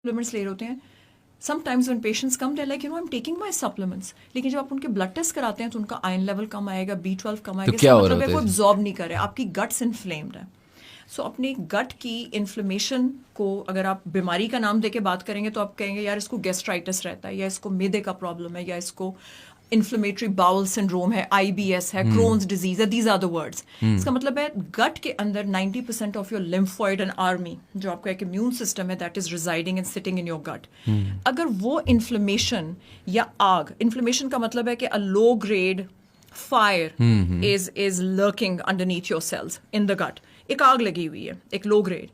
supplements لے رہے ہوتے ہیں. Sometimes when patients come they're like I'm taking my supplements, لیکن جب آپ ان کے بلڈ ٹیسٹ کراتے ہیں تو ان کا آئرن لیول کم آئے گا, B12 کم آئے گا, اس کا مطلب ہے وہ absorb نہیں کر رہے, آپ کی گٹس انفلیمڈ ہے. سو اپنی گٹ کی انفلیمیشن کو اگر آپ بیماری کا نام دے کے بات کریں گے تو آپ کہیں گے یار اس کو گیسٹرائٹس رہتا ہے, یا اس کو میدے کا پرابلم ہے, یا اس کو انفلیمیٹری باؤل سنڈروم ہے, IBS ہے, کرونز ڈیزیز ہے, دیز آر دا ورڈس. اس کا مطلب ہے گٹ کے اندر 90% آف یور لیمفوئڈ اینڈ آرمی, جو آپ کا ایک امیون سسٹم ہے, that is residing and sitting in your گٹ. اگر وہ انفلیمیشن یا آگ, انفلیمیشن کا مطلب ہے کہ a low grade fire is lurking underneath your cells in the gut, ایک آگ لگی ہوئی ہے, ایک لو گریڈ.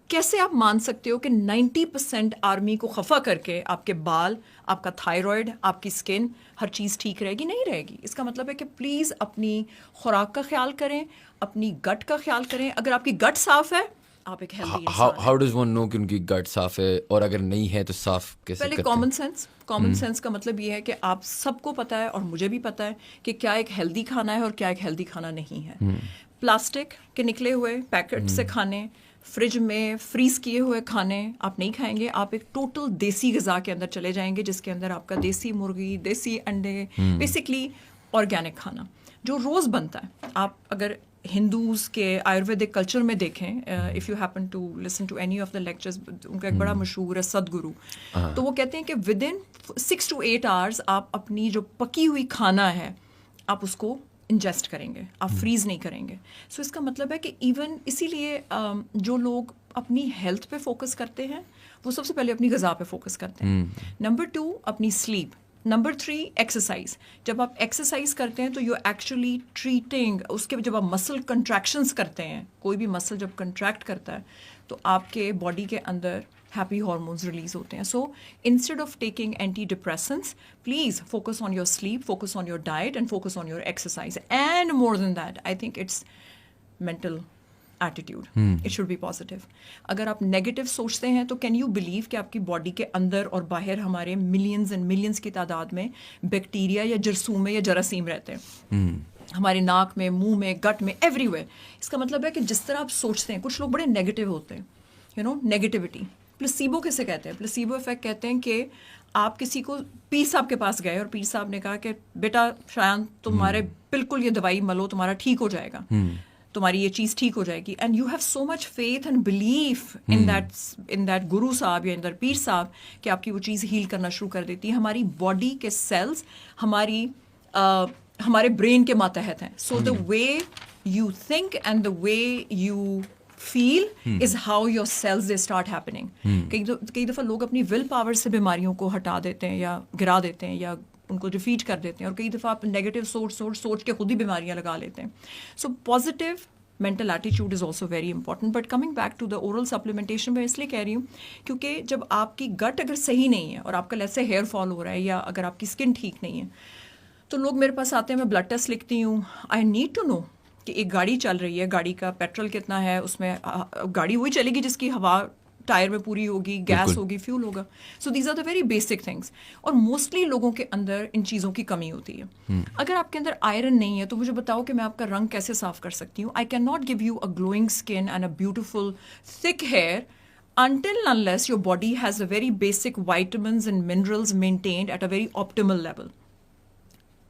کیسے آپ مان سکتے ہو کہ 90% آرمی کو خفا کر کے آپ کے بال, آپ کا تھائرائڈ, آپ کی اسکن, ہر چیز ٹھیک رہے گی؟ نہیں رہے گی. اس کا مطلب ہے کہ پلیز اپنی خوراک کا خیال کریں, اپنی گٹ کا خیال کریں. اگر آپ کی گٹ صاف ہے آپ ایک ہیلدی انسان ہیں. ہاؤ ڈز ون نو کہ ان کی گٹ صاف ہے, اور اگر نہیں ہے تو صاف کیسے کرتے ہیں؟ پہلے کامن سینس کا مطلب یہ ہے کہ آپ سب کو پتہ ہے, اور مجھے بھی پتہ ہے کہ کیا ایک ہیلدی کھانا ہے اور کیا ایک ہیلدی کھانا نہیں ہے. پلاسٹک کے نکلے ہوئے پیکٹ سے کھانے, فریج میں فریز کیے ہوئے کھانے آپ نہیں کھائیں گے. آپ ایک ٹوٹل دیسی غذا کے اندر چلے جائیں گے, جس کے اندر آپ کا دیسی مرغی, دیسی انڈے, بیسکلی آرگینک کھانا جو روز بنتا ہے. آپ اگر ہندوز کے آیورویدک کلچر میں دیکھیں, if you happen to listen to any of the lectures, ان کا ایک بڑا مشہور ہے سدگرو, تو وہ کہتے ہیں کہ ود ان 6 to 8 hours آپ اپنی جو پکی ہوئی کھانا ہے آپ اس کو انجسٹ کریں گے, آپ فریز نہیں کریں گے. سو اس کا مطلب ہے کہ ایون اسی لیے جو لوگ اپنی ہیلتھ پہ فوکس کرتے ہیں وہ سب سے پہلے اپنی غذا پہ فوکس کرتے ہیں. نمبر 2 اپنی سلیپ. Number 3 exercise. جب آپ ایکسرسائز کرتے ہیں تو یو ایکچولی ٹریٹنگ اس کے, جب آپ مسل کنٹریکشنس کرتے ہیں, کوئی بھی مسل جب کنٹریکٹ کرتا ہے تو آپ کے باڈی کے اندر ہیپی ہارمونز ریلیز ہوتے ہیں. So instead of taking antidepressants, please focus on your sleep, focus on your diet, and focus on your exercise. And more than that I think it's mental attitude. It should be positive. اگر آپ negative سوچتے ہیں تو can you believe کہ آپ کی body کے اندر اور باہر ہمارے ملینز اینڈ ملینز کی تعداد میں بیکٹیریا یا جرثومے یا جراثیم رہتے ہیں, ہمارے ناک میں, منہ میں, گٹ میں, ایوری ویئر. اس کا مطلب ہے کہ جس طرح آپ سوچتے ہیں, کچھ لوگ بڑے نیگیٹو ہوتے ہیں, یو نو, نیگیٹیوٹی. پلسیبو کسے کہتے ہیں؟ پلسیبو افیکٹ کہتے ہیں کہ آپ کسی کو پیر صاحب کے پاس گئے اور پیر صاحب نے کہا کہ بیٹا شایان تمہارے بالکل یہ دوائی ملو, تمہارا ٹھیک ہو جائے گا, تمہاری یہ چیز ٹھیک ہو جائے گی. And you have so much faith and belief in that Guru Sahib یا ان دیٹ پیر صاحب کہ آپ کی وہ چیز ہیل کرنا شروع کر دیتی ہے. ہماری باڈی کے سیلز ہمارے برین کے ماتحت ہیں. So the way you think and the way you feel is how your cells they start happening. کئی دفعہ لوگ اپنی ول پاور سے بیماریوں کو ہٹا دیتے ہیں یا گرا دیتے ہیں یا ان کو ڈیفیٹ کر دیتے ہیں, اور کئی دفعہ آپ نیگیٹو سوچ کے خود ہی بیماریاں لگا لیتے ہیں. سو پازیٹیو مینٹل ایٹیچیوڈ is also very important. But coming back to the oral supplementation, میں اس لیے کہہ رہی ہوں کیونکہ جب آپ کی گٹ اگر صحیح نہیں ہے اور آپ کا ایسے ہیئر فال ہو رہا ہے, یا اگر آپ کی اسکن ٹھیک نہیں ہے, تو لوگ میرے پاس آتے ہیں, میں بلڈ ٹیسٹ لکھتی ہوں. آئی نیڈ ٹو نو کہ ایک گاڑی چل رہی ہے, گاڑی کا پیٹرول کتنا ہے, اس میں گاڑی وہی چلے گی جس کی ہوا ٹائر میں پوری ہوگی, گیس ہوگی, فیول ہوگا. So these are the very basic things. اور موسٹلی لوگوں کے اندر ان چیزوں کی کمی ہوتی ہے. اگر آپ کے اندر آئرن نہیں ہے تو مجھے بتاؤ کہ میں آپ کا رنگ کیسے صاف کر سکتی ہوں. I can not give you a glowing skin and a beautiful تھک hair until unless your body has a very basic vitamins and minerals maintained at a very optimal level.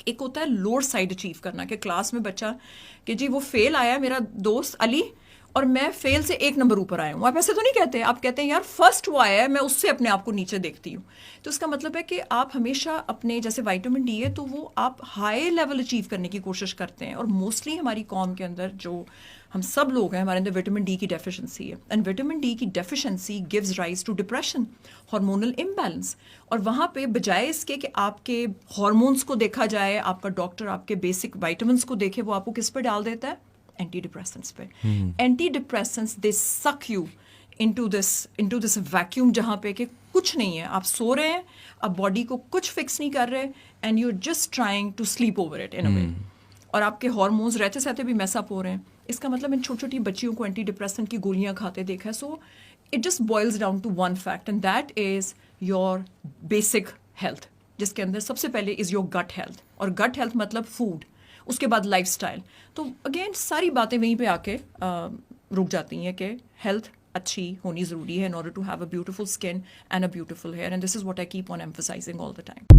ایک ہوتا ہے لوور سائڈ اچیو کرنا, کہ class میں بچہ کہ جی وہ فیل آیا میرا دوست علی اور میں فیل سے 1 نمبر اوپر آیا ہوں. آپ ایسے تو نہیں کہتے, آپ کہتے ہیں یار فرسٹ وہ آیا ہے, میں اس سے اپنے آپ کو نیچے دیکھتی ہوں. تو اس کا مطلب ہے کہ آپ ہمیشہ اپنے, جیسے وائٹامن ڈی ہے تو وہ آپ ہائی لیول اچیو کرنے کی کوشش کرتے ہیں. اور موسٹلی ہماری قوم کے اندر جو ہم سب لوگ ہیں, ہمارے اندر وٹامن ڈی کی ڈیفیشنسی ہے. اینڈ وٹامن ڈی کی deficiency gives rise to depression, hormonal imbalance. اور وہاں پہ بجائے اس کے کہ آپ کے ہارمونس کو دیکھا جائے, آپ کا ڈاکٹر آپ کے بیسک وائٹامنس کو دیکھے, وہ آپ کو کس پہ ڈال دیتا ہے؟ اینٹی ڈپریسنٹس پہ. اینٹی ڈپریسنٹس دے سک یو انٹو دس ویکیوم, جہاں پہ کہ کچھ نہیں ہے, آپ سو رہے ہیں, آپ باڈی کو کچھ فکس نہیں کر رہے, and you just trying to sleep over it in a way. اور آپ کے ہارمونز رہتے سہتے بھی میس اپ ہو رہے ہیں. اس کا مطلب ان چھوٹی چھوٹی بچیوں کو اینٹی ڈپریسنٹ کی گولیاں کھاتے دیکھا ہے. So it just boils down to one fact, and that is your basic health, جس کے اندر سب سے پہلے از یور گٹ ہیلتھ. اور گٹ ہیلتھ مطلب فوڈ, اس کے بعد لائف اسٹائل. تو اگین ساری باتیں وہیں پہ آ کے رک جاتی ہیں کہ ہیلتھ اچھی ہونی ضروری ہے in order to have a beautiful skin and a beautiful hair, and this is what I keep on emphasizing all the time.